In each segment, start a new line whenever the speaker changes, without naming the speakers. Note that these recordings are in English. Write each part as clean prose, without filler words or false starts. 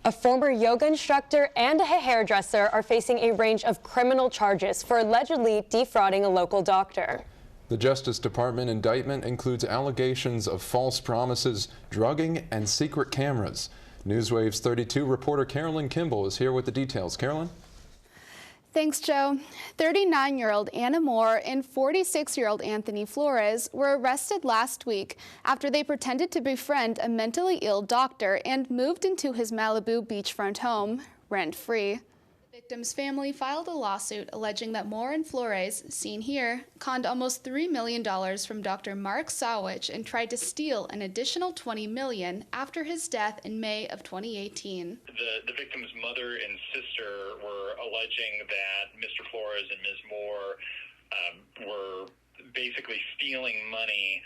A former yoga instructor and a hairdresser are facing a range of criminal charges for allegedly defrauding a local doctor.
The Justice Department indictment includes allegations of false promises, drugging, and secret cameras. Newswave's 32 reporter Carolyn Kimball is here with the details. Carolyn?
Thanks, Joe. 39-year-old Anna Moore and 46-year-old Anthony Flores were arrested last week after they pretended to befriend a mentally ill doctor and moved into his Malibu beachfront home, rent-free. The victim's family filed a lawsuit alleging that Moore and Flores, seen here, conned almost $3 million from Dr. Mark Sawich and tried to steal an additional $20 million after his death in May of 2018.
The victim's mother and sister were alleging that Mr. Flores and Ms. Moore were basically stealing money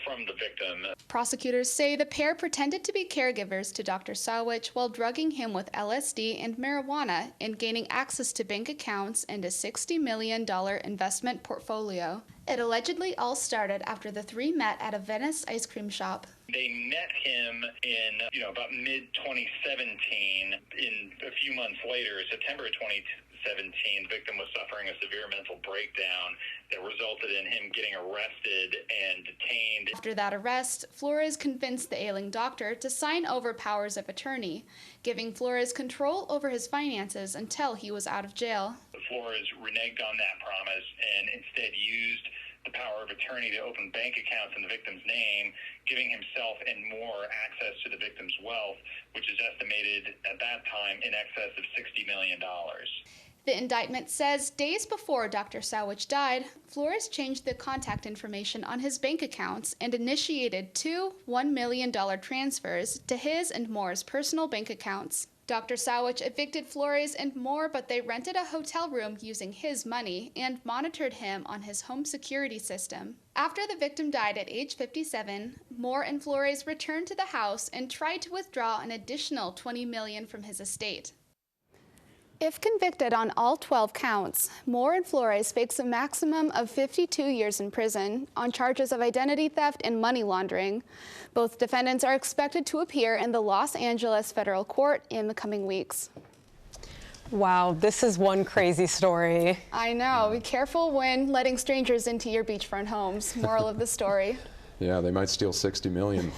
from the victim.
Prosecutors say the pair pretended to be caregivers to Dr. Sawich while drugging him with LSD and marijuana and gaining access to bank accounts and a $60 million investment portfolio. It allegedly all started after the three met at a Venice ice cream shop.
They met him in, about mid-2017. In a few months later, September 2017, the victim was suffering a severe mental breakdown that resulted in him getting arrested and detained.
After that arrest, Flores convinced the ailing doctor to sign over powers of attorney, giving Flores control over his finances until he was out of jail.
Flores reneged on that promise and instead used the power of attorney to open bank accounts in the victim's name, giving himself and Moore access to the victim's wealth, which is estimated at that time in excess of $60 million.
The indictment says days before Dr. Sawich died, Flores changed the contact information on his bank accounts and initiated two $1 million transfers to his and Moore's personal bank accounts. Dr. Sawich evicted Flores and Moore, but they rented a hotel room using his money and monitored him on his home security system. After the victim died at age 57, Moore and Flores returned to the house and tried to withdraw an additional $20 million from his estate. If convicted on all 12 counts, Moore and Flores face a maximum of 52 years in prison on charges of identity theft and money laundering. Both defendants are expected to appear in the Los Angeles federal court in the coming weeks.
Wow, this is one crazy story.
I know. Be careful when letting strangers into your beachfront homes. Moral of the story.
Yeah, they might steal $60 million.